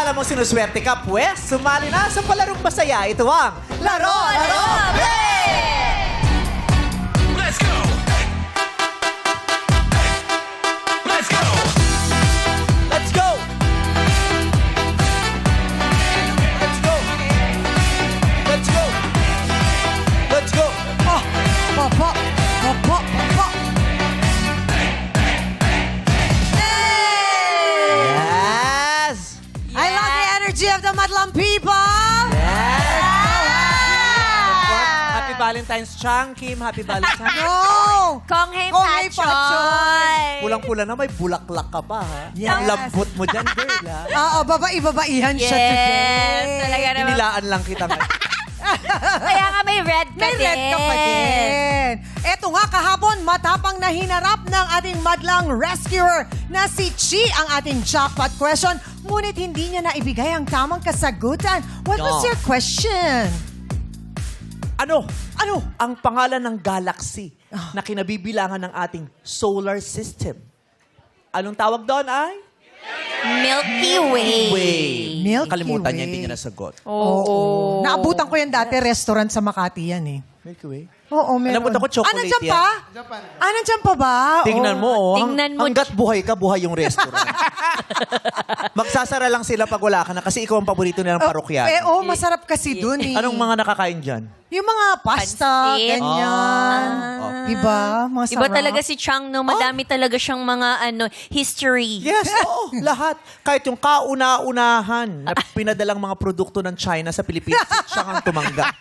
alam mong sinuswerte ka, pwes, sumali na sa palarong masaya. Ito ang Laro, Laro, Play! Let's go! Let's go! Let's go! Let's go! Let's go! Let's go! Oh, papa, papa, papa. Yes! I love the energy of the Madlang people. Happy Valentine's, Chang Kim. Happy Valentine's. No! Kong Hei Kong Hei Pachoy. Pulang-pula na, may bulaklak ka pa, ha? Yes. Ang lambot mo dyan, girl, ha? Oo, babae-babaihan siya Yes, today. talaga naman. Inilaan lang kita ngayon. Kaya nga may red ka May din. red ka pa din. Eto nga kahapon, matapang na hinarap ng ating madlang rescuer na si Chi ang ating jackpot question. Ngunit hindi niya naibigay ang tamang kasagutan. What was No. your question? Ano? Ang pangalan ng galaxy na kinabibilangan ng ating solar system. Anong tawag doon ay? Milky Way. Milky Kalimutan niya, Way. hindi niya nasagot. Oo. Naabutan ko yan dati, restaurant sa Makati yan eh. Milky Way? Oo, meron. Alam mo, ako chocolate nandyan yan. pa? Nandyan pa ba? Tingnan Oo. mo, oh. Tingnan mo. Hanggat buhay ka, buhay yung restaurant. Magsasara lang sila pag wala ka na kasi ikaw ang paborito nilang parokyano. Masarap kasi dun eh. Anong mga nakakain dyan? Yung mga pasta, Pansit. ganyan. Diba? Mga Iba sarap. talaga si Chang, no? Madami talaga siyang mga history. Yes, oo, lahat. Kahit yung kauna-unahan na pinadalang mga produkto ng China sa Pilipinas, siya ang tumanggap.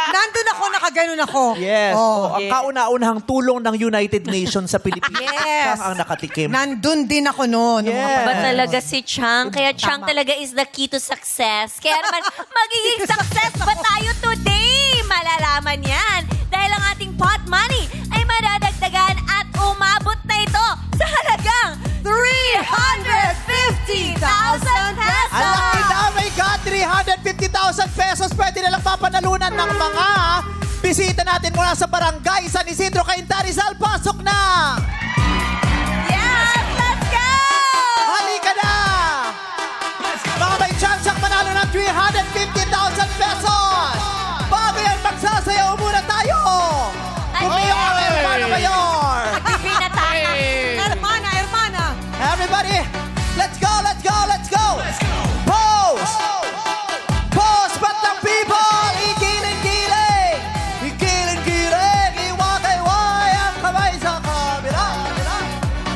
Nandun ako, nakaganon ako. Yes. Oh. Ang kauna-unahang tulong ng United Nations sa Pilipinas, Yes. siya ang nakatikim. Nandun din ako noon. Yes. Iba talaga si Chang. Kaya Chang Tama. talaga is the key to success. Kaya naman, magiging success ba tayo today? Malalaman yan. Dahil ang ating pot money ay madadagdagan at umabot na ito sa halagang 350,000 pesos! Ang laki na, my God, 350,000 pesos. Pwede na lang papanalunan ng mga bisita natin mula sa barangay San Isidro, Cainta, Rizal. Pasok na! Yes! Let's go! Halika na! Mga may chance ang manalo ng 350,000 pesos! Bago yan, magsasayaw muna tayo! Kumiyo ang Hermano Mayor! TV na tayo. Hermana, hermana. Everybody, let's go, let's go, let's go! Pose! Pose, batang people! Igiling-giling! Igiling-giling! Iwakay-way ang kamay sa kabila!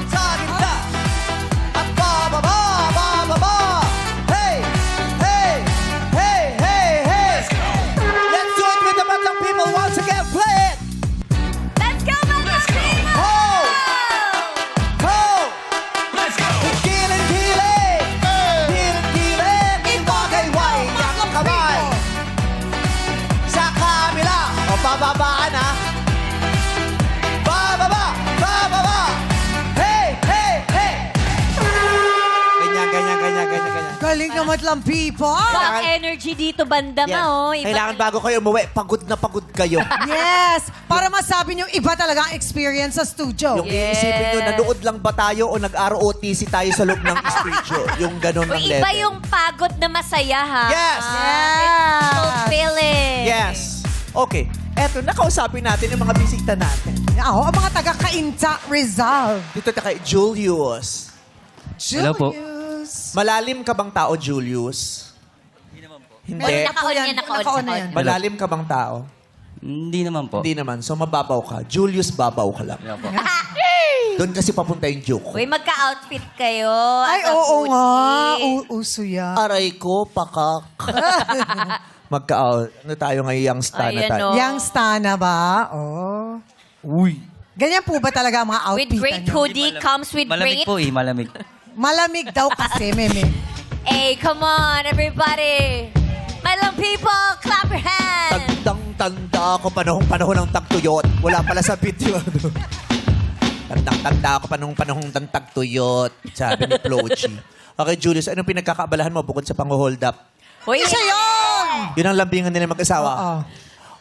Sa gitna! At bababa! Bababa! Hey! Hey! Hey! Hey! Hey! Let's do it with the batang people once again! Play it! Let's go, mga people! Ho! Ho! Let's go! Giling-giling! Giling-giling! Iwagay-way ang kamay! Sa kabila! O, bababaan, ha? Bababa! Bababa! Hey! Hey! Hey! Ganyan, ganyan, ganyan, ganyan, ganyan. Galing na madlang people. Ang energy dito, banda Yes. mo. Iba Kailangan bago kayo umuwi, pagod na pagod kayo. Yes. Para masabi nyo, iba talaga ang experience sa studio. Yung iisipin nyo, nanood lang ba tayo o nag-ROTC tayo sa loob ng studio? Yung ganun ng level. Iba yung pagod na masaya, ha? Yes. Yes. Fulfilling. Yes. Okay. Eto, nakausapin natin yung mga bisita natin. Ako, ang mga taga-Cainta, Rizal. Dito na kay Julius. Hello po. Julius. Malalim ka bang tao, Julius? Hindi. Naka-on yan, naka-on. Naka-on na yan. Malalim ka bang tao? Hindi naman po. Hindi naman. So, mababaw ka. Julius, babaw ka lang. Hello po. Doon kasi papunta yung joke. Uy, magka-outfit kayo. Ay, as a oo foodie. nga. Uso yan. Aray ko, pakak. Ano tayo ngayon, young star na Ayan, tayo? oh. Yang stana ba? Oh. Uy. Ganyan po ba talaga ang mga With outfit great nyo? hoodie comes with Malamig great... po malamig. Malamig daw kasi, meme. Hey, come on, everybody. My little people, clap your hands. Tandang-tanda ako panahong ng tagtuyot. Wala pala sa video. Tandang-tanda ako panahong ng tagtuyot. Sabi ni Floji. Okay, Julius, anong pinagkakaabalahan mo bukod sa pang-hold up? Uy, Isa yun! Yun ang lambingan nila mag-asawa. Oo.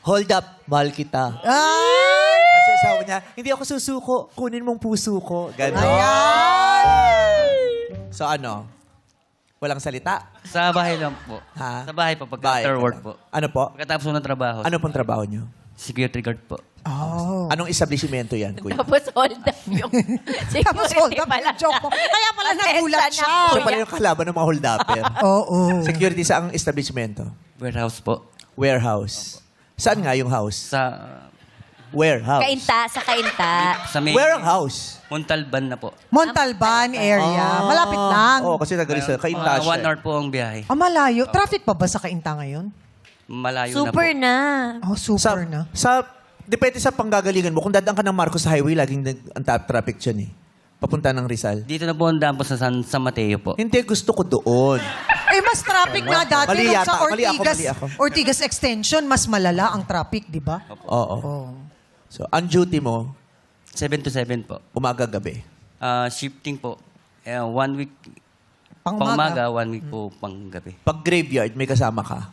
Hold up, mahal kita. Ay! Kasi asawa niya, hindi ako susuko, kunin mong puso ko. Ganon. Ayan! So ano? Walang salita? Sa bahay lang po. Ha? Sa bahay po, pag Bahay after ka work lang. po. Ano po? Pagkatapos po ng trabaho. Ano pong trabaho nyo? Security guard po. Oh. Anong establishmento yan, kuya? Tapos hold up yung Tapos hold up pala. yung joke mo. Kaya pala nagulat siya. Siya pala yung kalaban ng mga hold-upper. Oo. Security sa ang establishmento? Warehouse po. Warehouse. Saan nga yung house? Sa Warehouse. Sa kainta. sa may Where ang house? Montalban na po. Montalban area. Malapit lang. Oo, kasi nagalis sa Mga Kainta 1 hour po ang biyahe. Ah, malayo. Traffic pa ba sa Kainta ngayon? Malayo Super na na. Oh, super na. Depende sa panggagalingan mo. Kung dadaan ka ng Marcos Highway, laging ang traffic dyan eh. Papunta ng Rizal. po. Dito na po ang daan po sa San Mateo po. Hindi, gusto ko doon. Eh, mas traffic nga dati Mali nung yata. sa Mali ako, Ortigas, mali ako. Ortigas Extension, mas malala ang traffic, di ba? Oo. Oh. So, ang duty mo, 7 to 7 po. umaga-gabi. Shifting po. 1 week Pang pang umaga. umaga, 1 week po pang gabi. Pag graveyard, may kasama ka.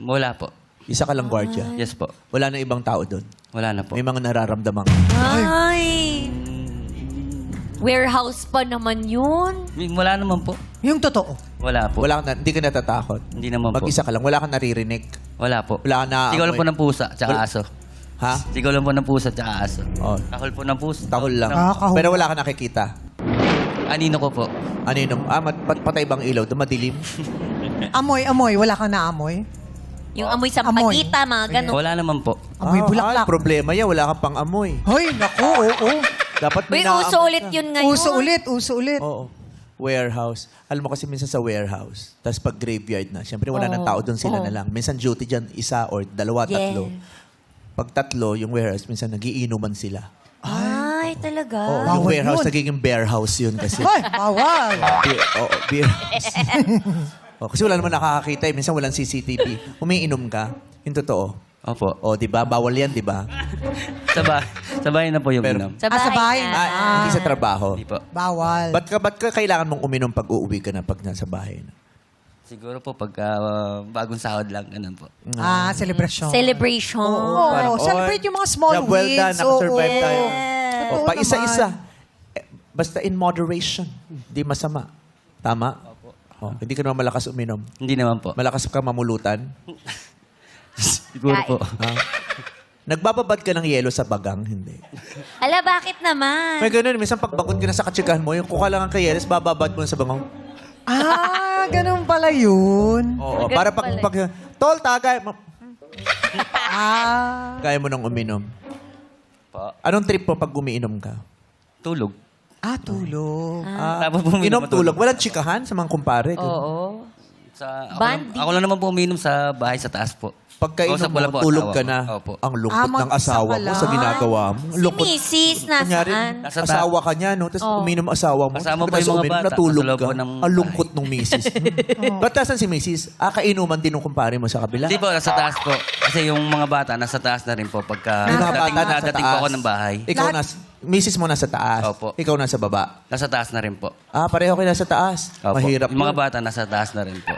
Wala po. Isa ka lang gwardiya. Yes po. Wala na ibang tao doon. Wala na po. May mga nararamdaman. Ay. Warehouse pa naman yun. Wala naman po. Yung totoo. Wala po. Wala ka hindi ka natatakot. Hindi naman po. Mag-isa ka lang. Wala kang naririnig. Wala po. Wala ka na... Sigaw lang po ng pusa, tsaka aso. Ha? Sigaw lang po ng pusa, tsaka aso. Oh. Kahol po ng pusa. Tahol lang. Ah, kahol. Pero wala ka nakikita. Anino ko po. Ano yun? Patay bang ilaw? Doon madilim? Amoy. Wala kang naamoy? Yung amoy sa Amoy. pagita, mga ganun. Wala naman po. Amoy bulaklak. Problema yan. Wala kang pang amoy. Hoy, naku, oo. Dapat Uy, may naamoy uso ulit ka. yun ngayon. Uso ulit. Oo. Warehouse. Alam mo kasi minsan sa warehouse, tapos pag graveyard na, syempre wala nang tao doon, sila na lang. Minsan duty dyan, isa or dalawa, Yeah. tatlo. Pag tatlo, yung warehouse, minsan nagiinuman sila. Ay, talaga. Oo, yung Bawal warehouse, yun. nagiging bear house yun kasi. Hoy, bawal. Beer house. Kasi wala naman nakakakita eh. Minsan walang CCTV. Umiinom ka, yung totoo. Opo. O, di ba? Bawal yan, di ba? Sa bahay na po yung Pero- inom. Sa Ah, sa bahay bahay na. na. Hindi sa trabaho. Hindi po. Bawal. Ba't ka kailangan mong uminom pag uuwi ka na pag nasa bahay na? Siguro po pagka bagong sahod lang, ganun po. Ah, celebration. Celebration. Oo, Parang, celebrate oy, yung mga small job well wins. done, nakasurvive Oo. tayo. Totoo O, pa isa-isa. naman. Basta in moderation. Di masama. Tama? O, hindi ka naman malakas uminom. Hindi naman po. Malakas ka mamulutan. Siguro po. Ha? Nagbababad ka ng yelo sa bagang? Hindi. Ala, bakit naman? May ganun. Minsan pagbakod ka na sa katsigahan mo, yung kuka lang ang kayeles, bababad mo na sa bagang. Ah, ganun pala yun. Oo. Ganun Para pala. pag tol, tagay. Ah. Kaya mo nang uminom. Po. Anong trip mo pag umiinom ka? Tulog. Ah, tulog. Tapos po Inom tulog. Walang chikahan sa mga kumpare. Oo. Ako lang naman po uminom sa bahay sa taas po. Pagkainom Kausap ko lang mo, po tulog asawa ka ko. na. Opo. Ang lungkot ng mag-isa asawa ka mo lang. sa ginagawa mo. Ang Si lungkot. Mrs. Kunyari, nasaan? Nasa ta- asawa ka niya, no? Tapos uminom asawa mo. Kasama Pagkatapos pa yung mga uminom, bata, natulog sa loob ka. po ng Ang lungkot ng misis. Ba't nasan si misis? Kainuman din ng kumpare mo sa kabila. Hindi po, nasa taas po. Kasi yung mga bata, nasa taas na rin po. Pagka Yung mga bata nasa dadating po taas. ako ng bahay. Ikaw Lahat- misis mo nasa taas. Opo. Ikaw nasa baba. Nasa taas na rin po. Pareho kayo nasa taas. Opo. Mahirap Yung mga yun. bata, nasa taas na rin po.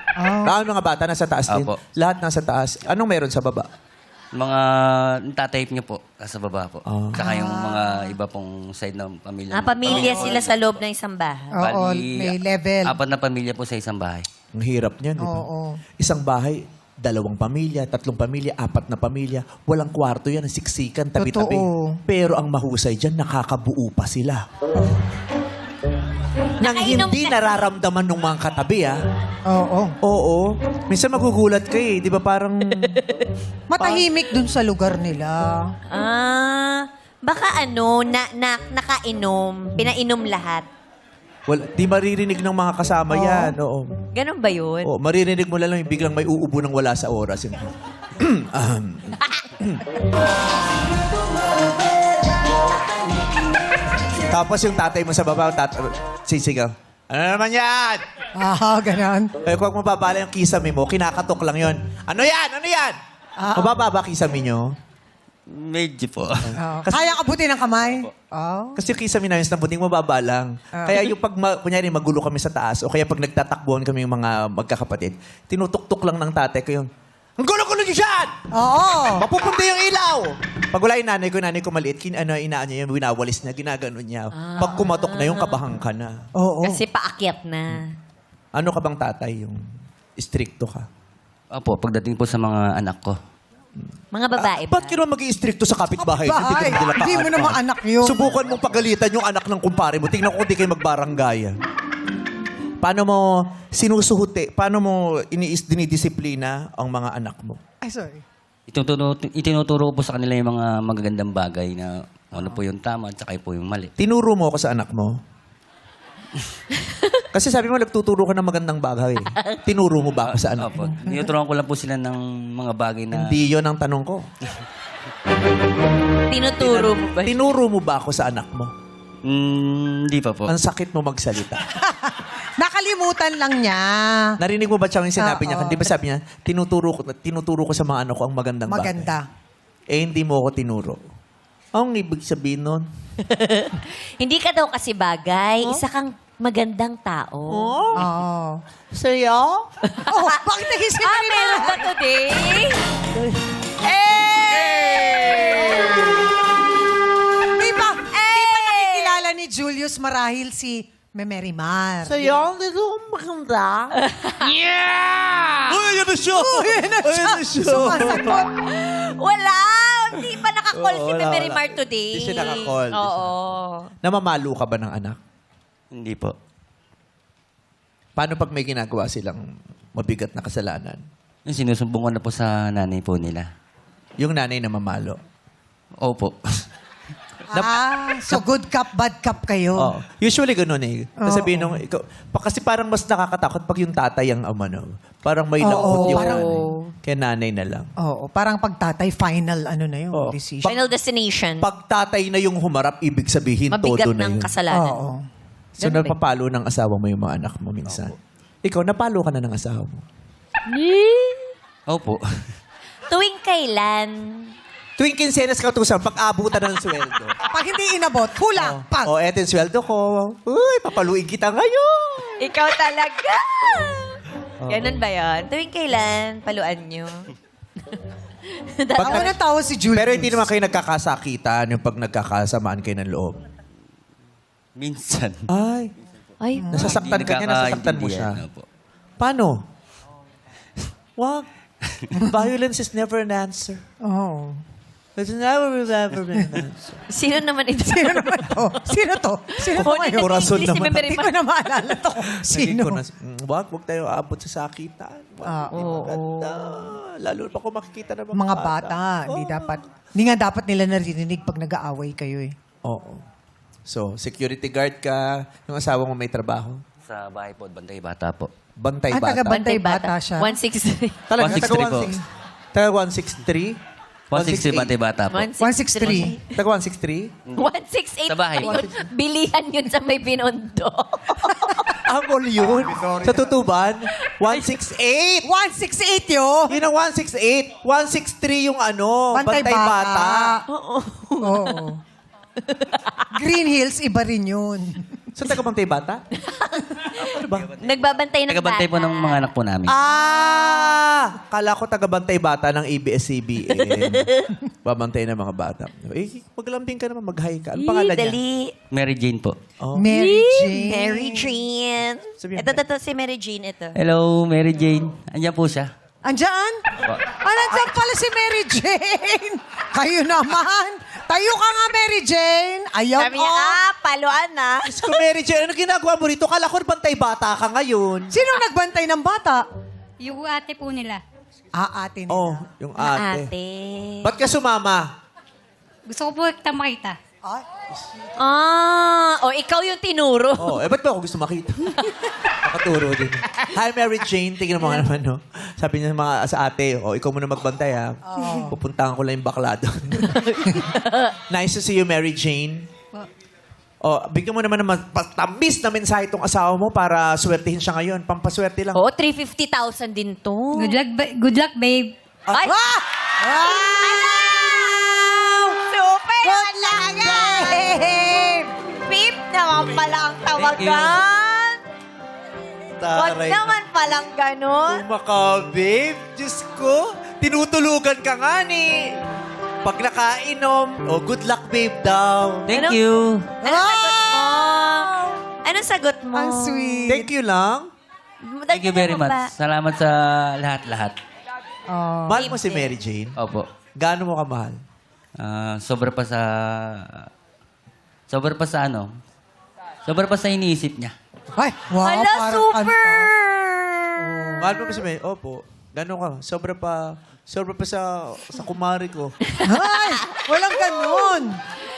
Mga bata nasa taas din. Opo. Lahat nasa taas. Anong meron sa baba? Yung mga tatape niyo po, nasa baba po. Saka yung mga iba pong side ng pamilya. Pamilya sila sa loob ng isang bahay. Oo, Bali, may level. 4 na pamilya po sa isang bahay. Ang hirap niyan, di ba? Oo. Isang bahay, 2 pamilya, 3 pamilya, 4 na pamilya. Walang kwarto yan, siksikan, tabi-tabi. Totoo. Pero ang mahusay dyan, nakakabuo pa sila. Nang Nakainom hindi ka- nararamdaman ng mga katabi, Oo. Oo. Minsan magugulat ka eh. Di ba parang... Matahimik dun sa lugar nila. Baka nakainom, pinainom lahat. Di maririnig ng mga kasama yan. Oo. Ganon ba yun? Oo, maririnig mo lang yung biglang may uubo ng wala sa oras. Tapos yung tatay mo sa baba, sisigaw. Ano naman yan? Ah, ganon. Eh, kung mababala yung kisame mo, kinakatok lang yon. Ano yan? Ano yan? Mababa kisame nyo? Medyo po. Oo. Kaya abutin ng kamay? Oo. Kasi yung kisame namin sa buting mababa lang. Kaya yung pag, kunyari, magulo kami sa taas, o kaya pag nagtatakbuhan kami yung mga magkakapatid, tinutuktok lang ng tatay ko yung, ang gulo-gulo niyo dyan! Oo. Mapupunta yung ilaw! Pag wala yung nanay ko maliit, inaan niya yung winawalis niya, ginaganon niya. Pag kumatok na yung, kabahang ka na. Oo. Kasi paakyat na. Ano ka bang tatay? Yung stricto ka? Opo, pagdating po sa mga anak ko. Mga babae ba? Ba't kino mag-i-stricto sa kapitbahay? Kapitbahay. Hindi mo naman anak yun. Subukan mong pagalitan yung anak ng kumpare mo. Tingnan ko kung di kayo magbaranggayan. Paano mo sinusuhuti? Paano mo dinidisiplina ang mga anak mo? Ay, sorry. Itinuturo po sa kanila yung mga magagandang bagay na ano po yung tama at saka po yung mali. Tinuro mo ako sa anak mo? Kasi sabi mo, nagtuturo ka ng magandang bagay. Tinuro mo ba ako sa anak Opo. mo? Tinuturuan ko lang po sila ng mga bagay na... Hindi yun ang tanong ko. Tinuturo mo ba? Tinuro mo ba ako sa anak mo? Hindi pa po. Ang sakit mo magsalita. Nakalimutan lang niya. Narinig mo ba siya yung sinabi niya? Oo. Di ba sabi niya, tinuturo ko sa mga anak ko ang magandang bagay. Maganda. Hindi mo ako tinuro. Ang ibig sabihin nun? Hindi ka daw kasi bagay. Isa kang magandang tao. Oo. Sa'yo? Oh, bakit nagising ka nila? Meron ba today? Di ba nakikilala ni Julius marahil si Memerimar? Sa'yo? Hindi ko maganda. Uy, yan na siya! Yan na siya. Sumasagot. Wala! Hindi pa nakakall si wala, Mary wala. Mar today. Hindi siya nakakall. Oo. Namamalo ka ba ng anak? Hindi po. Paano pag may ginagawa silang mabigat na kasalanan? Yung sinusumbong ko na po sa nanay po nila. Yung nanay na mamalo. Opo. So good cup, bad cup kayo. Oh. Usually ganun eh. Sabihin Oo. nung, ikaw, kasi parang mas nakakatakot pag yung tatay ang amano. Parang may naukot yung parang- nanay. Kaya nanay na lang. Oo, parang pagtatay, final ano na yun, Oo. decision. Final destination. Pag tatay na yung humarap, ibig sabihin Mabigat todo na ng yun. kasalanan. Oo. So napapalo ng asawa mo yung mga anak mo minsan. Ikaw, napalo ka na ng asawa mo. Opo. Tuwing kailan? Tuwing kinsenas ka utusan, pag-abutan ng sweldo. Pag hindi inabot, kulang. Pag. Eto yung sweldo ko. Uy, papaluin kita ngayon. Ikaw talaga! Ganun ba yan? Tuwing kailan? Paluan nyo. Ako nang tawa si Julius. Pero hindi naman kayo nagkakasakitan yung pag nagkakasamaan kayo ng loob. Minsan. Ay, Ay, nasasaktan ka niya, nasasaktan mo siya. Nagkakaintindihan, opo. Paano? Wag. Violence is never an answer. Oo. It's never been an answer. sino naman ito? Sino naman to? Sino to? Sino to ngayon? Corazon Si naman. Mary Hindi Mar. ko na maalala to. Sino? Wag tayo aabot sa sakitan. Wag, maganda. Lalo pa kung makikita ng Mga bata, hindi nga dapat nila naririnig pag nag-aaway kayo eh. Oo. So, security guard ka, yung asawa mo may trabaho. Sa bahay po, bantay bata po. Bantay Ah, bata. taga-bantay bata siya. 163. Talaga, 163 po. Taga 163? 160 bantay bata po. 163. Taga 163? 168 Sa bahay. pa yun. Bilihan yun sa may Binondo. Angol yun. Sa tutuban, 168. 168 yun. Yun ang 168. 163 yung ano, bantay bata. Oo. Green Hills, iba rin yun. So, taga bantay bata? Nagbabantay ng Tagabantay po bata. ng mga anak po namin. Kala ko taga bantay bata ng ABS-CBN. Babantay ng mga bata. Maglambing ka naman, mag-hi ka. Ano pangalan niya? Dali. Mary Jane po. Oh. Mary Jane. Mary Jane. Sabihin Ito, si Mary Jane, ito. Hello, Mary Jane. Andiyan po siya. Andyan? Andyan pala si Mary Jane. Kayo naman. Tayo ka nga, Mary Jane. Ayaw Sabi ko. niya, paluan na. Diyos ko, Mary Jane, ano ginagawa mo rito? Kala ko bantay bata ka ngayon. Sinong nagbantay ng bata? Yung ate po nila. Ate nila. Oh, yung ate. Ate. Ba't ka sumama? Gusto ko po kita makita. Ay, Ikaw yung tinuro. Oh, ba't ba ako gusto makita? Nakaturo din. Hi, Mary Jane. Tingnan mo nga naman, no? Sabi niya sa ate, ikaw muna magbantay, ha? Pupuntahan ko lang yung bakla doon. Nice to see you, Mary Jane. Bigyan mo naman ng tamis na mensahe itong asawa mo para swertihin siya ngayon. Pampaswerte lang. Oo, 350,000 din to. Good luck, babe. Ay! Super good luck, babe! Pip naman pala ang tawagan. Wag Taray. naman palang ganun. Maka, babe. Diyos ko. Tinutulugan ka nga ni. Pag nakainom, good luck, babe daw. Thank you. Anong sagot mo? Anong sagot mo? Ang sweet. Thank you lang. Thank you very Dagdagan mo much. ba? Salamat sa lahat-lahat. Oh. Mahal mo si Mary Jane? Opo. Gaano mo kamahal? Sobra pa sa... Sobra pa sa ano? Sobra pa sa iniisip niya. Ay, wow, Hala, parang super! kanta. Mahal mo ba si Mary? Opo. Gaano ka? Sobra pa sa kumari ko. Ay, walang ganun.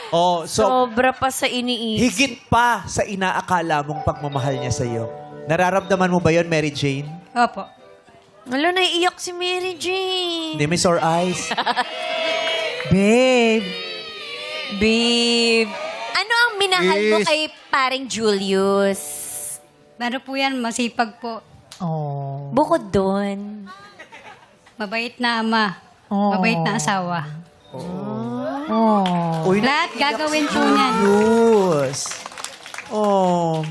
Oh, so Sobra pa sa iniisip. higit pa sa inaakala mong pagmamahal niya sa iyo. Nararamdaman mo ba yon, Mary Jane? Opo. Wala, naiiyak si Mary Jane. Hindi, may sore eyes. Babe. Babe. Ano ang minahal mo Yes. kay paring Julius? Ano po yan, masipag po. Oh. Bukod doon. Mabait na ama. Oh. Mabait na asawa. Oh. Uy, Lahat gagawin po niyan. Diyos. Oh.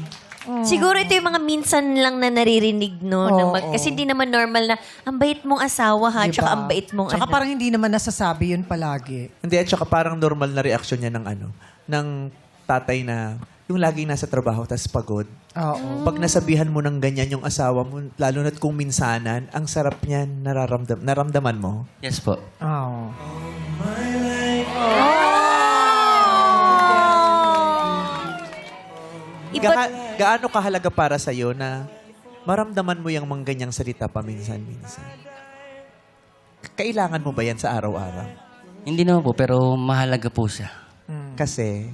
Siguro ito yung mga minsan lang na naririnig, no? Kasi hindi naman normal na, ang bait mong asawa, ha? Diba? Tsaka ang bait mong Tsaka anak. parang hindi naman nasasabi yun palagi. Hindi, at saka parang normal na reaksyon niya ng tatay na yung laging nasa trabaho tas pagod. Oo. Pag nasabihan mo ng ganyan yung asawa mo, lalo na't kung minsanan, ang sarap niyan naramdaman mo. Yes po. Oh. Gaano kahalaga para sa'yo na maramdaman mo yung mga ganyang salita paminsan-minsan? Kailangan mo ba yan sa araw-araw? Hindi naman po, pero mahalaga po siya. Kasi,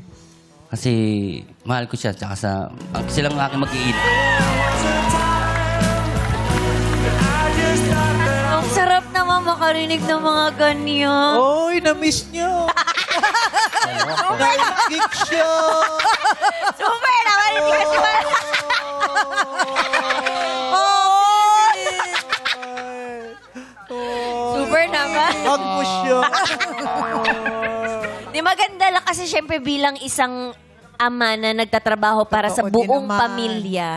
Kasi mahal ko siya, tsaka silang aking mag-iina. Ang sarap naman makarinig ng mga ganyan. oy, na-miss niyo! Nag-gig siya! Super naman! Hindi ko siya Super naman. Mag-push siya! Di maganda lang kasi syempre bilang isang ama na nagtatrabaho para sa Totoo din buong naman. pamilya,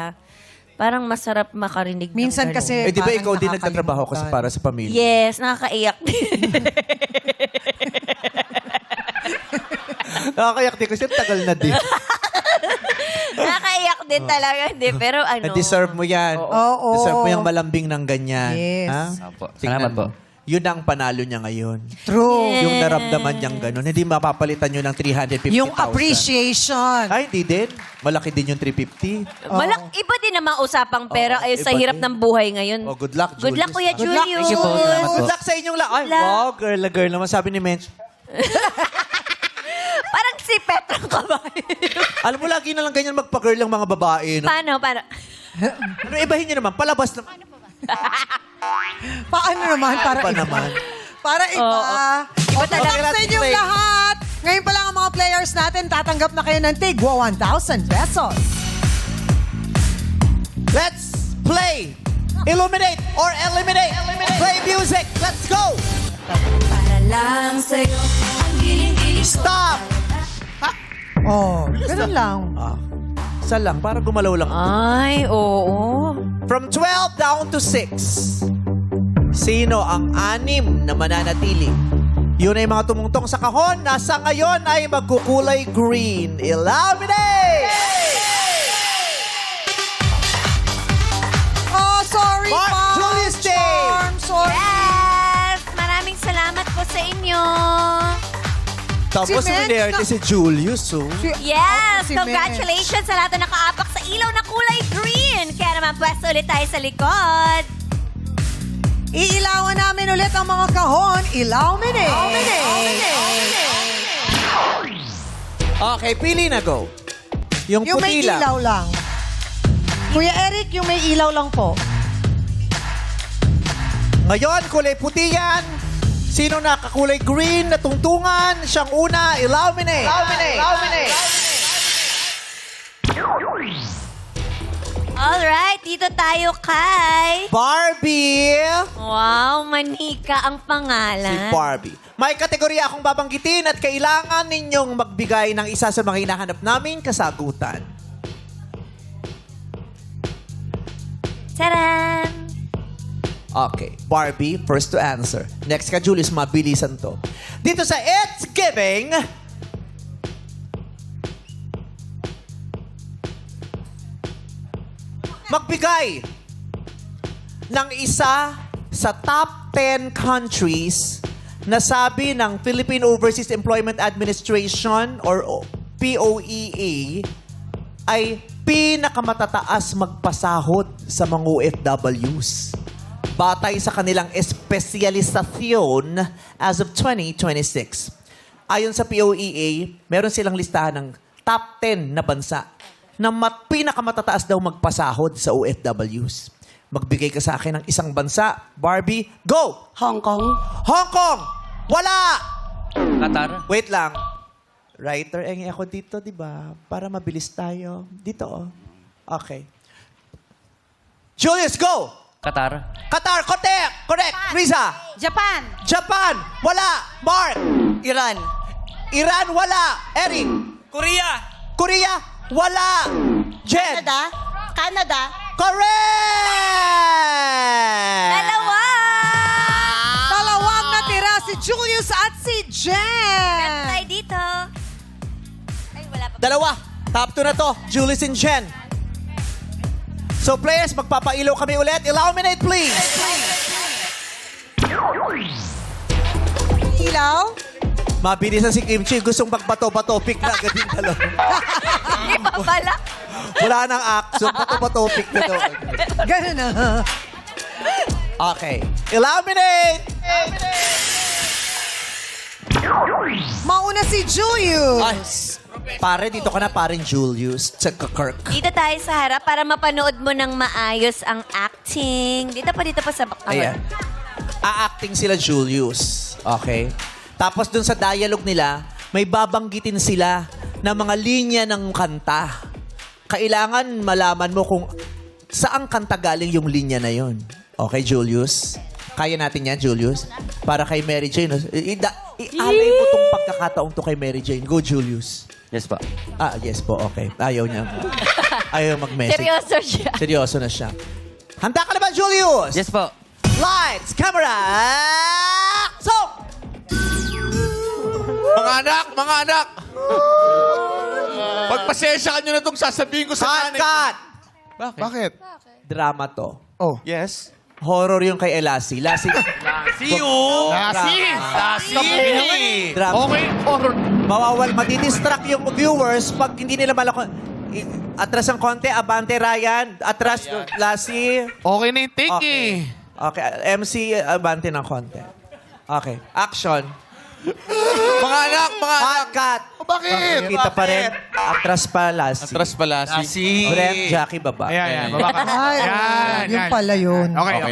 parang masarap makarinig ng Minsan ganun. kasi Eh, di ba parang ikaw din nagtatrabaho kasi nakakalimutan. para sa pamilya? Yes, nakakaiyak din. Nakakayak din kasi tagal na din. Nakakaiyak din talaga. Hindi, pero ano. Deserve mo yan. Oo. Deserve mo yung malambing ng ganyan. Yes. Ha? Opo. Tingnan Salamat mo. po. Yun ang panalo niya ngayon. True. Yes. Yung naramdaman niyang gano'n. Hindi mapapalitan nyo ng 350,000. Yung appreciation. Ay, hindi din. Malaki din yung 350. Iba din naman usapang pera Oo, sa iba hirap din. ng buhay ngayon. Oh, good luck, Good luck, Kuya Julius. Good luck. Julius. Thank you po. Salamat po. Good luck sa inyong lahat. Ay, Good luck. wow, girl na girl naman. Sabi ni Mench. Parang si Petrang Kabayo. Alam mo, lagi na lang ganyan magpa-girl ang mga babae. No? Paano? Ano, ibahin niyo naman. Palabas naman. Paano naman? Para Pa iba. naman. Para iba. Iba Good talaga. luck sa inyong lahat. Ngayon pa lang ang mga players natin, tatanggap na kayo ng tigwa 1,000 pesos. Let's play. Illuminate or eliminate. Play music. Let's go. Para lang sa'yo, ang giling-giling ko. Stop. Oh, ganun lang. Isa lang. Para gumalaw lang. Ay, oo. From 12 down to 6. Sino ang 6 na mananatili? Yun ay mga tumungtong sa kahon na sa ngayon ay magkukulay green. Eliminate! Oh, sorry, Mark Mom. Julius Day. Storm, sorry. Yes! Maraming salamat po sa inyo. Tapos Si Mench sinerte si Julius, oh. Yes! Si Congratulations sa lahat na nakaapak sa ilaw na kulay green. Kaya naman pwesto ulit tayo sa likod. Iilawan namin ulit ang mga kahon. Illuminate. Okay, pili na, go. Yung Yung may puti lang. ilaw lang. Kuya Eric, yung may ilaw lang po. Ngayon, kulay puti yan. Sino nakakulay green na tungtungan? Siyang una, illuminate. Alright, dito tayo kay... Barbie. Wow, Manika ang Si pangalan. Barbie. May kategorya akong babanggitin at kailangan ninyong magbigay ng isa sa mga hinahanap naming kasagutan. Taran! Okay. Barbie, first to answer. Next ka, Julius. Mabilisan to. Dito sa It's Giving, magbigay ng isa sa top 10 countries na sabi ng Philippine Overseas Employment Administration or POEA ay pinakamatataas magpasahod sa mga OFWs batay sa kanilang espesyalisasyon as of 2026. Ayon sa POEA, meron silang listahan ng top 10 na bansa na pinakamatataas daw magpasahod sa OFWs. Magbigay ka sa akin ng isang bansa. Barbie, go! Hong Kong. Hong Kong! Wala! Qatar. Wait lang. Writer, ako dito, di ba? Para mabilis tayo. Dito, oh. Okay. Julius, go! Qatar. Qatar, correct. Riza. Japan. Japan, wala. Mark. Iran. Iran, wala. Eric. Korea, wala. Jen. Canada. Correct! Dalawang natira si Julius at si Jen. Tayo dito. Ay, wala pa. Dalawa. Top 2 na to. Julius and Jen. So players, magpapailaw kami ulit. Illuminate, please. Ilaw. Mabilis na si Kimchi. Gustong magbato-bato. Pick na agad yung dalawa. Hindi pa pala. Wala nang action. Bato-bato. Pick na daw. Ganun na. Okay. Illuminate! Mauna si Julius. Ay, pare, dito ka na, parin Julius. Tsaka Kirk. Dito tayo sa harap para mapanood mo ng maayos ang acting. Dito pa sa baka. Ayan. A-acting sila Julius. Okay? Tapos dun sa dialogue nila, may babanggitin sila ng mga linya ng kanta. Kailangan malaman mo kung saang kanta galing yung linya na yon. Okay, Julius? Kaya natin yan, Julius? Para kay Mary Jane. Alay mo tong pagkakataong to kay Mary Jane. Go, Julius. Yes po. Ah, yes po. Okay. Ayaw niya. Ayaw mag-message. Seryoso siya. Seryoso na siya. Handa ka na ba, Julius? Yes po. Lights, camera, song! Mga anak! Pagpasensya ka nyo na itong sasabihin ko sa nanay. Cut! Bakit? Drama to. Oh. Yes? Horror yung kay Lassie. Lassie. Lasi! Drama. Okay, horror. Madidistract yung viewers pag hindi nila malakon. Atras ang konti, abante Ryan. Atras, Lassie. Okay na yung take Okay. Okay, MC, abante ng konti. Okay, action. Mga anak! Cut! Bakit? Kita pa rin. Atras pa, Lassie. Atras pala si... Brent, Jackie, baba. Ayan, baba ka. Ay, yun pala yun. Okay na.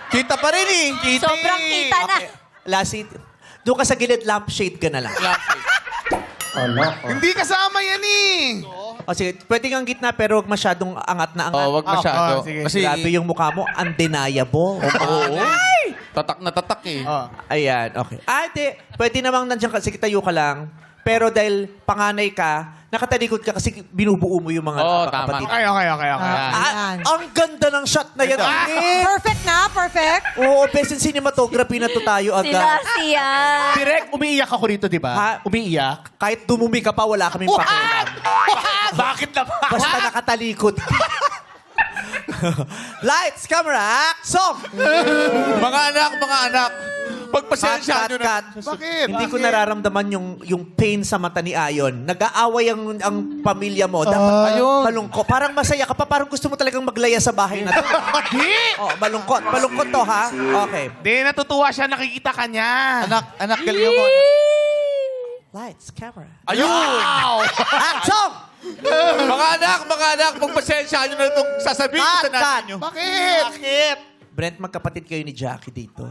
Kita pa rin eh. Sobrang kita na. Okay. Lassie, doon ka sa gilid, lampshade ka na lang. Hindi kasama yan eh! O sige, pwede kang gitna pero huwag masyadong angat na angat. Oh, wag masyado. sige. Kasi... Grabe yung mukha mo, undeniable. Oo. Tatak na tatak eh. Ayan, okay. Di. Pwede namang nandiyan ka, sige tayo ka lang. Pero dahil panganay ka, nakatalikod ka kasi binubuo mo yung mga Oo, tama. kapatid. Okay. Ayan. Ang ganda ng shot na yan. Ate. Perfect na, perfect. Oo, best in cinematography na to tayo Sila agad. siya. Direk, umiiyak ako rito, di Ha? ba? Umiiyak. Kahit dumumi ka pa, wala kaming pakialam. Bakit naman? Basta nakatalikod. Lights, camera, action! Mga anak! Pagpasensya nyo na. Bakit? Hindi ko nararamdaman yung pain sa mata ni Ayon. Nag-aaway ang pamilya mo. Dapat malungkot. Parang masaya ka pa. Parang gusto mo talagang maglaya sa bahay na to. Oh, malungkot. Malungkot to, ha? Okay. Di, natutuwa siya. Nakikita ka niya. Anak, galingan mo. Lights, camera. Ayun! Action! Mga anak! Pagpasensya nyo na itong sasabihin ko sa nanay nyo. Bakit? Brent, magkapatid kayo ni Jackie dito.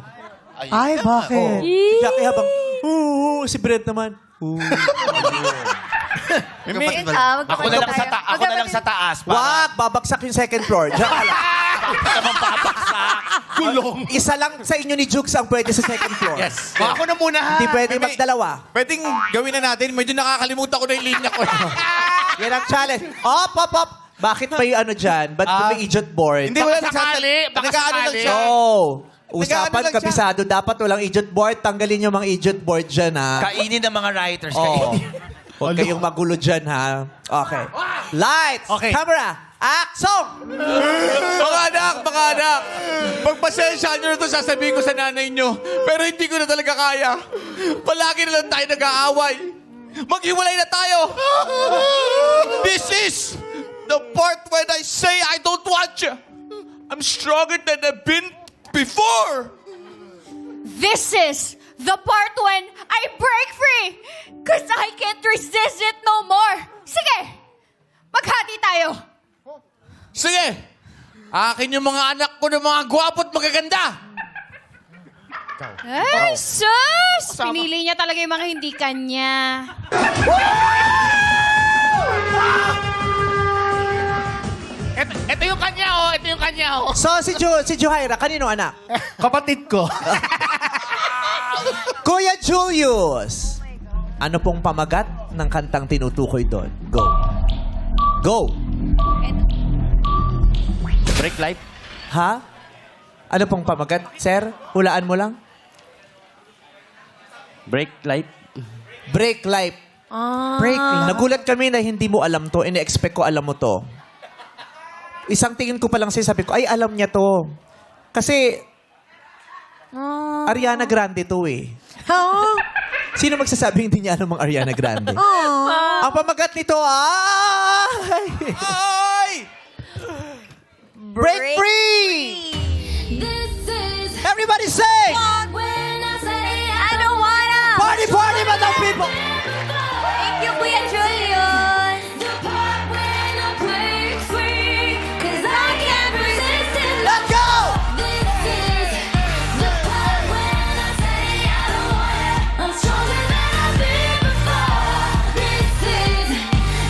Ay, bakit? Si Jackie habang, si Brent naman. Ako na lang sa taas. Wag, babagsak yung second floor. Diyan ka lang. Gulong. Isa lang sa inyo ni Jukes ang pwede sa second floor. Yes. Ako na muna, ha? Hindi pwede magdalawa. Pwedeng gawin na natin. Medyo nakakalimutan ko na yung linya ko. Yan ang challenge. Op. Bakit may ano dyan? Ba't may idiot board? Hindi, wala sakali. Baka Nag-ano lang sakali. siya. Usapan, Nag-ano lang siya. kabisado. Dapat walang idiot board. Tanggalin yung mga idiot board dyan, ha? Kainin ng mga writers. Oo. Huwag kayong magulo dyan, ha? Okay. Lights, Okay. camera, action! Mga anak, pagpasensya nyo na ito, sasabihin ko sa nanay nyo. Pero hindi ko na talaga kaya. Palagi na lang tayo nag-aaway. Maghiwalay na tayo. This is the part when I say I don't want you. I'm stronger than I've been before. This is the part when I break free because I can't resist it no more. Sige, maghati tayo. Sige, akin yung mga anak ko ng mga gwapo at magaganda. Ay, sus! Pinili niya talaga yung mga hindi kanya. Ito yung kanya, oh. Ito yung kanya, oh. So, si Juhaira, kanino anak? Kapatid ko. Kuya Julius! Ano pong pamagat ng kantang tinutukoy doon? Go. Go! Break light. Ha? Ano pong pamagat, sir? Hulaan mo lang. Break light. Break life. Break lang. Nagulat kami na hindi mo alam to. Ine-expect ko alam mo to. Isang tingin ko pa lang siya, sabi ko, ay, alam niya to. Kasi, Ariana Grande to eh. Oh. Sino magsasabi hindi niya alam ang Ariana Grande? Ang pamagat nito ay... Ay! Break free! Everybody sing! I don't wanna. Party, party, madam people! Thank you, Kuya Julius. Let's go!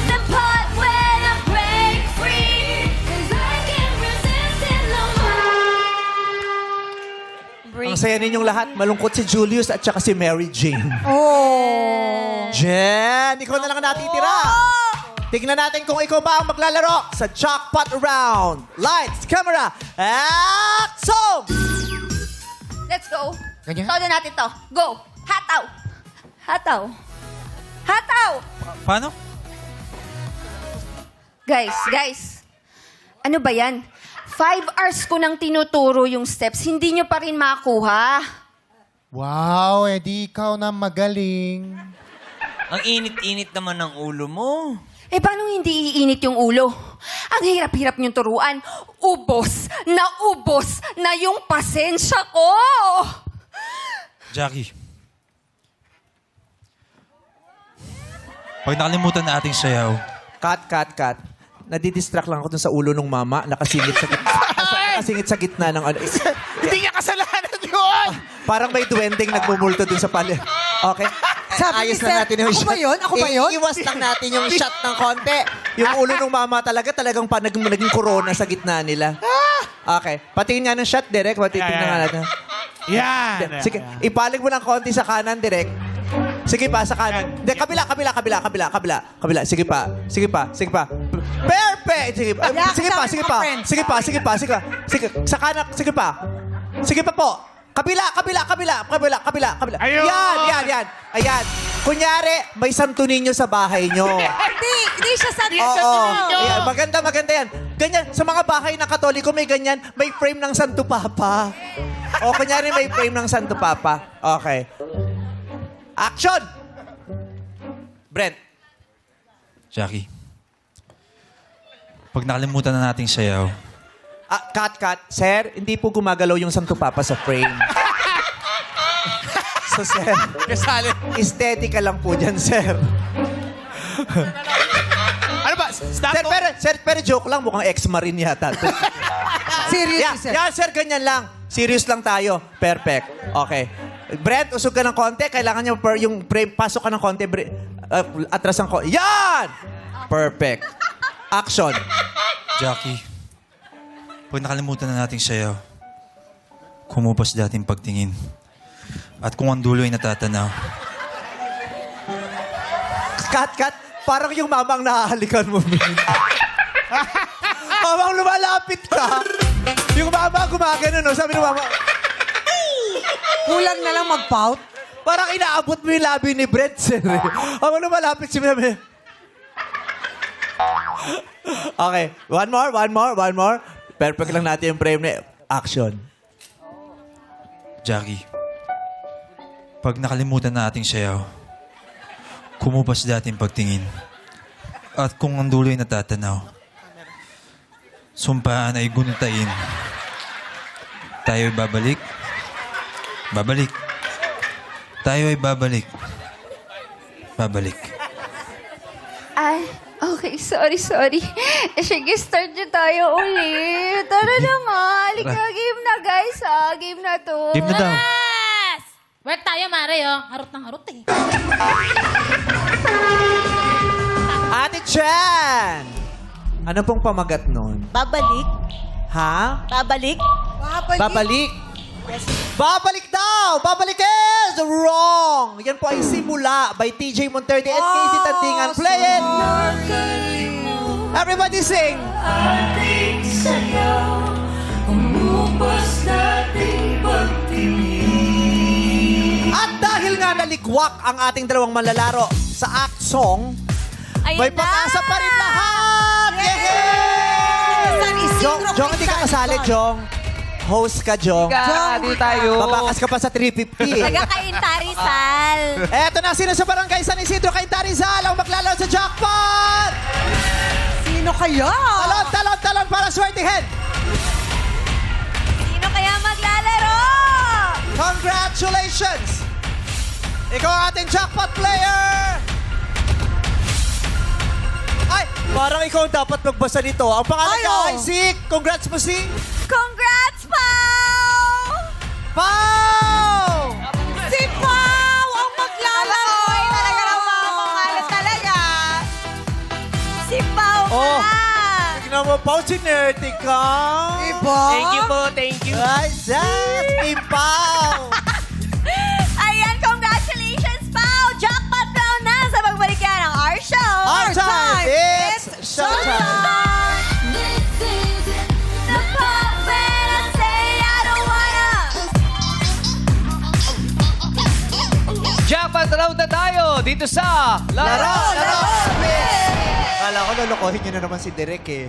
The part when I break free, 'cause I can't resist it no more. Ang saya ninyong lahat. Malungkot si Julius at saka si Mary Jane. Oh. Jen, ikaw na lang natitira. Tignan natin kung ikaw ba ang maglalaro sa Jackpot Round. Lights, camera, action! Let's go. Todo natin to. Go. Hataw. Hataw. Hataw. Paano? Guys. Ano ba yan? 5 hours ko nang tinuturo yung steps. Hindi nyo pa rin makuha. Wow, edi ikaw na magaling. Ang init-init naman ng ulo mo. Eh, paano hindi iinit yung ulo? Ang hirap-hirap niyong turuan. Ubos na yung pasensya ko. Jackie. Pag nakalimutan na ating sayaw, Cut. Nadidistract lang ako dun sa ulo ng mama. Nakasingit sa gitna ng ano. Hindi niya kasalanan yun! Parang may duwending nagmumulto dun sa pali. Okay? Sabi ni Ayos Sir, lang natin yung ako shot. ba yun? Ako ba yun? Iwas lang natin yung shot ng konti. Yung ulo ng mama talagang naging corona sa gitna nila. Okay. Patingin nga ng shot, Direk. Patitingnan nga natin. Yan! Sige, ipalig mo ng konti sa kanan, Direk. Sige pa, sa kanan. Hindi, kabila. Sige pa. Perfect! Sige pa. Yeah, Sige pa. Sige, sa kanan. Sige pa. Sige pa po. Kabila. Ayun! Yan. Ayan. Kunyari, may Santo Niño sa bahay nyo. Hindi siya sa... Oo. Ayan, maganda yan. Ganyan, sa mga bahay ng Katoliko, may ganyan, may frame ng Santo Papa. O, kunyari, may frame ng Santo Papa. Okay. Action! Brent. Jackie. Pag nakalimutan na nating sayaw, Cut. Sir, hindi po gumagalaw yung Santo Papa sa frame. So, sir, Kasali. aesthetic lang po dyan, sir. Ano ba? Stop mo. Pero joke lang, mukhang ex-marine yata. Seriously, sir. Yan, sir, ganyan lang. Serious lang tayo. Perfect. Okay. Brent, usog ka ng konti. Kailangan niyo yung frame. Pasok ka ng konti. Atras ang konti. Yan! Perfect. Action. Jackie, pag nakalimutan na nating sayaw, kumupas dating pagtingin. At kung ang dulo ay natatanaw, Cut. Parang yung mamang nahahalikan mo. Mamang lumalapit ka. Yung mama gumagano, no? Sabi ng mama, Kulang na lang mag-pout. parang inaabot mo yung labi ni Brent, sir. Habang lumalapit si mama, Okay, one more. Perfect lang natin yung frame na action. Jackie, pag nakalimutan na ating sayaw, kumupas dating pagtingin. At kung ang dulo'y natatanaw, sumpaan ay gunitayin. Tayo'y babalik. Babalik. Tayo'y babalik. Babalik. Ay, okay. Sorry. Sige, start nyo tayo ulit. Tara na nga. Halika, game na guys ha. Game na to. Game na daw. Yes! Work tayo, Mare, oh. Harot ng harot, eh. Ate Chan! Ano pong pamagat nun? Babalik? Ha? Babalik? Babalik. Babalik daw! Babalik is wrong! Yan po ay Simula by TJ Monterde and Casey Tandingan. Play it! Everybody sing! At dahil nga naligwak ang ating dalawang manlalaro sa act song, Ayun may pag-asa pa rin lahat! Yay! Jong, hindi ka kasali, Jong. Host ka, Jong. Di tayo. Babakas ka pa sa 350. Taga-Cainta Rizal. Eto na, sino sa barangay San Isidro, Cainta Rizal ang maglalaro sa jackpot! Sino kaya? Talon para swertihin! Sino kaya maglalaro? Congratulations! Ikaw ang ating jackpot player! Ay, parang ikaw ang dapat magbasa nito. Ang pangalan Ay, niya oh. ay si... Congrats mo si... Congrats, Pao! Pau! Si Pau ang maglalaro! Ay, talaga naman. Ano talaga? Si Pao Oh. nga. Tignan mo, Pau, sinerte ka. Diba? Thank you. Ay, Zaz! Team Pau! Ayan, congratulations, Pao! Jackpot round na sa pagbalik yan ng our show. Our time! It's showtime! The pop when I say I don't wanna. Jackpot round na tayo dito sa Laro! Kala ko lolokohin niyo na naman si Derek eh.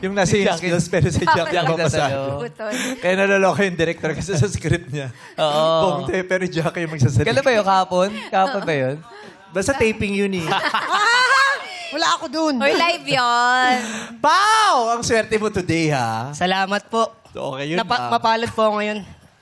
Yung nasa yung skills pero si Jack Jack yung nagsasayo. Button. Kaya naloloko yung director kasi sa script niya. Oo. Bongte, pero Jack yung magsasalita. Kailan ba yun? Kahapon? Kahapon ba yun? Basta taping yun eh. Wala ako dun. Or live yun. Pow! Ang swerte mo today ha. Salamat po. Okay yun Mapalad po ako ngayon.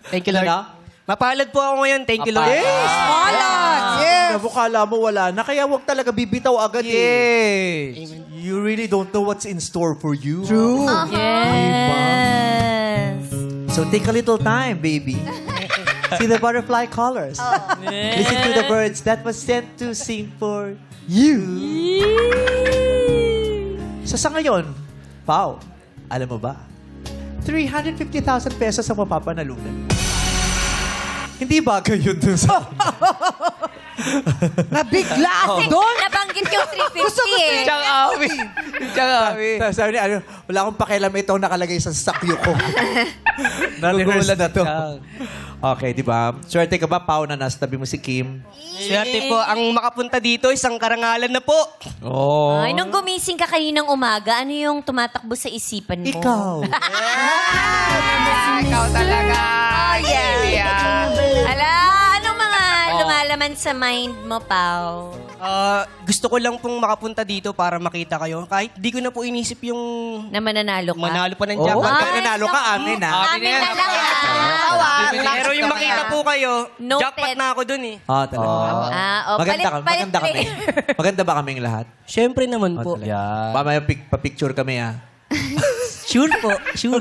Thank you, Lord. Ano? Mapalad po ako ngayon. Thank you, Lord. Yes! Alan! Yes! Nabukala mo wala na, kaya huwag talaga bibitaw agad eh. You really don't know what's in store for you. True. Yes. So take a little time, baby. See the butterfly colors. Listen to the birds that was sent to sing for you. So sa ngayon, Pao, alam mo ba? 350,000 pesos ang mapapanalunan. Hindi bagay yun dun sa... Nabigla ako dun. Nabanggit yung 350 eh. Siyang awi. Sabi niya, ano, wala akong pakialam ito nakalagay sa sakyo ko. Na-rehearse na to. Okay, di ba? Swerte ka ba, Pao, na nasa tabi mo si Kim? Swerte po. Ang makapunta dito, isang karangalan na po. Oh. Ay, nung gumising ka kaninang umaga, ano yung tumatakbo sa isipan mo? Ikaw. Ikaw talaga. Oh, yeah. Ala, anong mga lumalaman sa mind mo, Pao? Gusto ko lang pong makapunta dito para makita kayo. Kahit di ko na po inisip yung Na mananalo ka? manalo pa ng Oh, jackpot. pag nanalo ka, amin ha. Amin na lang ah. Pero yung makita po kayo, Noted. jackpot na ako dun eh. Ah, talaga. Maganda kami. Maganda ba kaming lahat? Siyempre naman po. Mamaya pa-picture kami ha. Sure po. Sure.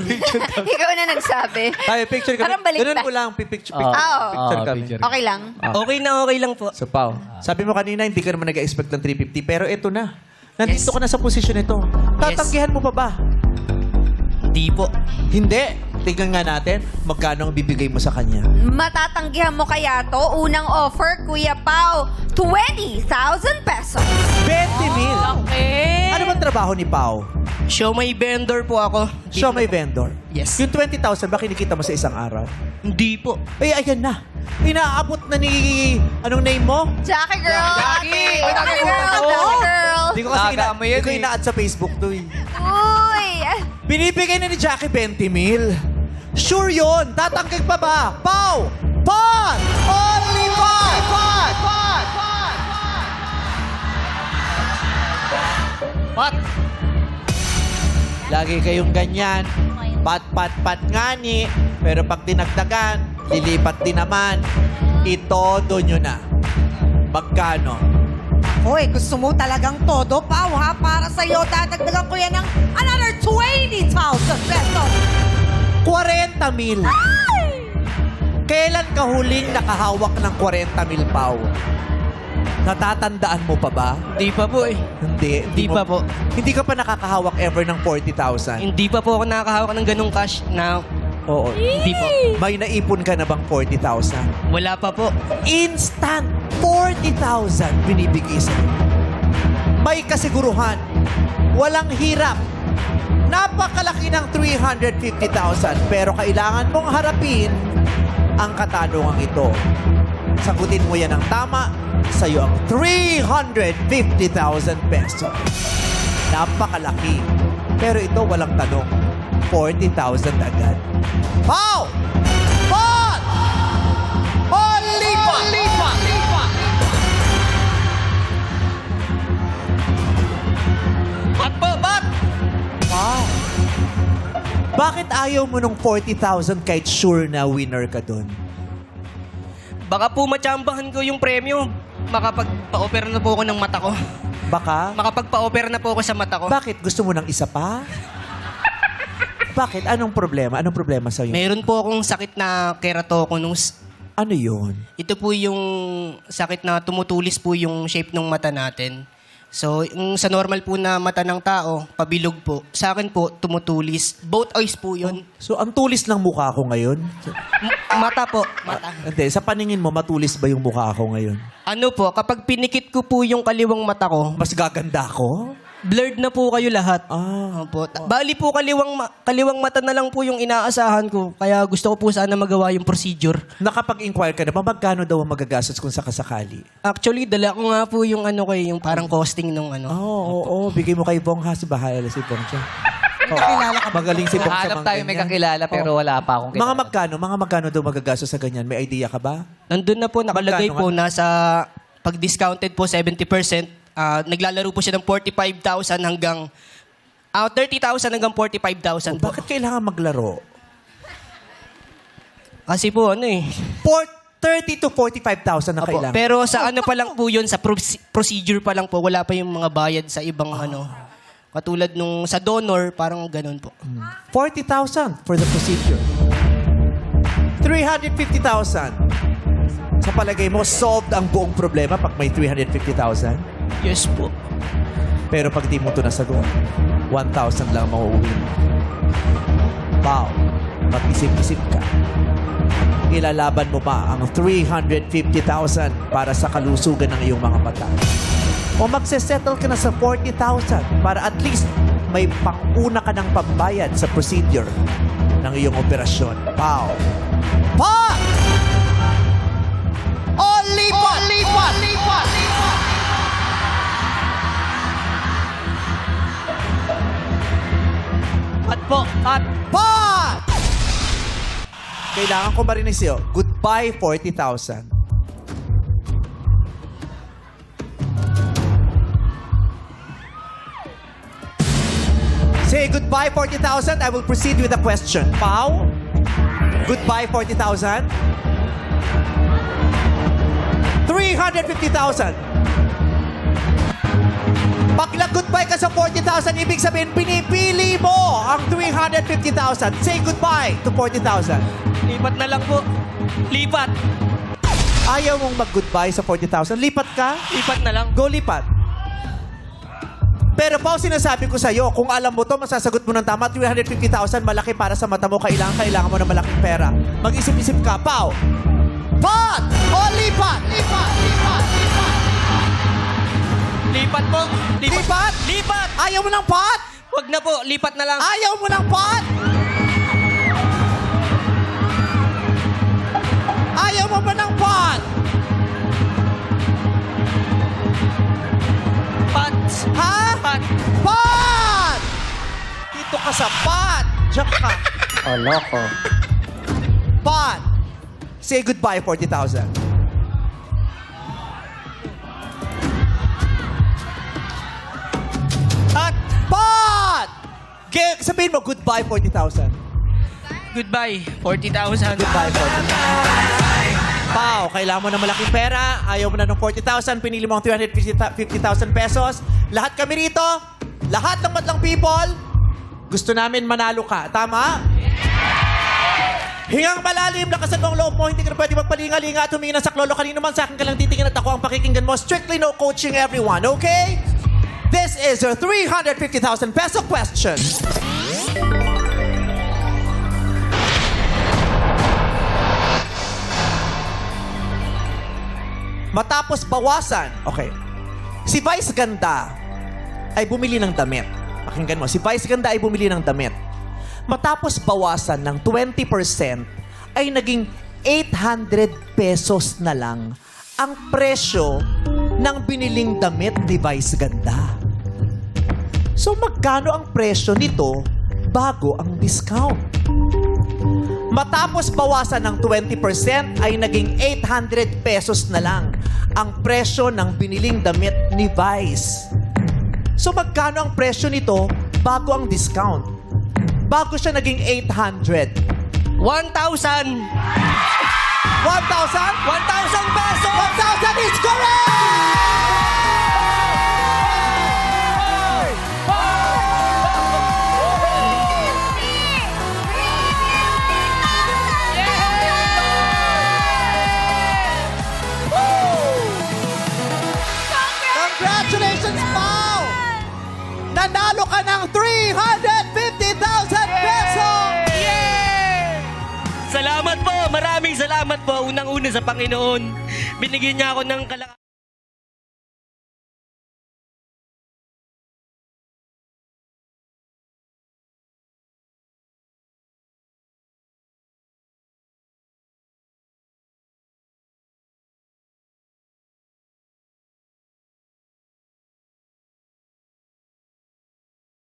Ikaw na nagsabi. Tayo, picture kami. Parang baliktad. Ganun ko lang, picture Ah, picture kami. Okay lang. Okay lang po. So, Pao, sabi mo kanina, hindi ka naman nag-expect ng 350, pero eto na. Nandito ka na sa posisyon ito. Tatanggihan mo pa ba? Di po. Hindi. Tingnan nga natin, magkano ang bibigay mo sa kanya. Matatanggihan mo kaya to? Unang offer, Kuya Pao, 20,000 pesos. 20 mil! Okay. Ano bang trabaho ni Pao? Show may vendor po ako. Siya may vendor. Yes. Yung 20,000 ba kinikita mo sa isang araw? Hindi po. Ay, ayan na. Inaabot na ni... Anong name mo? Jackie girl! Jackie! Jackie girl! Jackie girl! Hindi ko kasi hindi ko ina-add sa Facebook to eh. Uy! Binibigay na ni Jackie 20 mil. Sure yun. Tatanggag pa ba? Pau! Pot! Only pot! Pot! Pot! Pot! Lagi kayong ganyan. Pat, pat, pat ngani. Pero pag dinagdagan, lilipat din naman. Itodo nyo na. Magkano? Hoy, gusto mo talagang todo, Pao, ha? Para sa'yo, dadagdagan ko yan ng another 20,000 pesos. 40 mil. Kailan ka huling nakahawak ng 40 mil, Pao? Natatandaan mo pa ba? Hindi pa po eh. Hindi pa po. Hindi ka pa nakakahawak ever ng 40,000? Hindi pa po ako nakakahawak ng ganung cash na Oo. hindi po. May naipon ka na bang 40,000? Wala pa po. Instant 40,000 binibigay sa'yo. May kasiguruhan. Walang hirap. Napakalaki ng 350,000 pero kailangan mong harapin ang katanungang ito. Sagutin mo yan ng tama, sa'yo ang 350,000 pesos. Napakalaki. Pero ito walang tanong. 40,000 agad. Pau! Pot! Only pot! Bat po, bat! Wow. Bakit ayaw mo nung 40,000 kahit sure na winner ka dun? Baka po matsambahan ko yung premyo. Makapagpa-opera na po ako ng mata ko. Baka? Makapagpa-opera na po ako sa mata ko. Bakit? Gusto mo ng isa pa? Bakit? Anong problema? Anong problema sa'yo? Meron po akong sakit na keratoconus. Ano yun? Ito po yung sakit na tumutulis po yung shape ng mata natin. So, yung sa normal po na mata ng tao, pabilog po. Sa akin po, tumutulis. Both eyes po yun. So, ang tulis ng mukha ko ngayon? Mata po. Mata. Hindi, sa paningin mo, matulis ba yung mukha ko ngayon? Ano po, kapag pinikit ko po yung kaliwang mata ko, Mas gaganda ko? blurred na po kayo lahat. Ah. Opo. Bali po, kaliwang mata na lang po yung inaasahan ko. Kaya gusto ko po sana magawa yung procedure. Nakapag-inquire ka na ba? Magkano daw ang magagastos kung sakasakali? Actually, dala ko nga po yung ano ko, yung parang costing nung ano. Oo. Bigay mo kay Bong ha. Bahala si Bong siya. Kakilala ka ba? Magaling si Bong sa Hanap mga tayo may ganyan. kakilala pero wala pa akong Mga magkano daw magagastos sa ganyan? May idea ka ba? Nandun na po, nakalagay Magkano po, nasa pag-discounted po, 70%. Naglalaro po siya ng 45,000 hanggang 30,000 hanggang 45,000 po. Bakit kailangan maglaro? Kasi po, ano eh. 30 to 45,000 na Opo. kailangan. Pero sa ano pa lang po yun, sa procedure pa lang po, wala pa yung mga bayad sa ibang ano. Katulad nung sa donor, parang ganun po. 40,000 for the procedure. 350,000. Sa palagay mo, solved ang buong problema pag may 350,000? Yes po. Pero pag di mo ito nasagot, 1,000 lang mauuwi mo. Wow. Mag-isip-isip ka. Ilalaban mo ba ang 350,000 para sa kalusugan ng iyong mga mata? O magsesettle ka na sa 40,000 para at least may panguna ka ng pambayad sa procedure ng iyong operasyon. Wow. Pot! Only pot! Only pot! Only pot! At po, at Pot! Kailangan ko marinig sa'yo. Goodbye, 40,000. Say goodbye, 40,000. I will proceed with the question. Pau? Goodbye, 40,000. 350,000. Pag nag-goodbye ka sa 40,000, ibig sabihin, pinipili mo ang 350,000. Say goodbye to 40,000. lipat na lang po. Lipat. Ayaw mong mag-goodbye sa 40,000. Lipat ka? Lipat na lang. Go lipat. Pero Pao, sinasabi ko sa'yo, kung alam mo to, masasagot mo ng tama, 350,000, malaki para sa mata mo, kailangan mo ng malaking pera. Mag-isip-isip ka, Pao. Pot! O lipat! Lipat! Lipat! Lipat! Lipat po. Lipat? Lipat. Ayaw mo ng pot? Wag na po, lipat na lang. Ayaw mo ng pot? Ayaw mo ba ng pot? Pat. Ha? Pat. Pot! Dito ka sa pot. Diyan ka. Oh, loko. Pot! Say goodbye, 40,000. Pat. Pot! Sabihin mo, goodbye, 40,000. Goodbye, 40,000. Goodbye, 40,000. Pao, kailangan mo ng malaking pera. Ayaw mo na ng 40,000. Pinili mo ang 350,000 pesos. Lahat kami rito, lahat ng madlang people, gusto namin manalo ka. Tama? Hingang malalim, lakasan mo ang loob mo. Hindi ka na pwede magpalinga-linga at humingin ng saklolo. Kanino man sa akin ka lang titingin at ako ang pakikinggan mo. Strictly no coaching, everyone. Okay? This is your 350,000 peso question. Matapos bawasan, okay, si Vice Ganda ay bumili ng damit. Pakinggan mo, si Vice Ganda ay bumili ng damit. Matapos bawasan ng 20%, ay naging 800 pesos na lang ang presyo ng biniling damit ni Vice Ganda. So magkano ang presyo nito bago ang discount? Matapos bawasan ng 20% ay naging 800 pesos na lang ang presyo ng biniling damit ni Vice. So magkano ang presyo nito bago ang discount? Bago siya naging 800. 1,000. 1,000? 1,000 pesos. 1,000 is correct! Congratulations, Pao! Nanalo ka ng 350,000 pesos! Salamat po, maraming salamat po. Unang-una sa Panginoon. Binigyan niya ako ng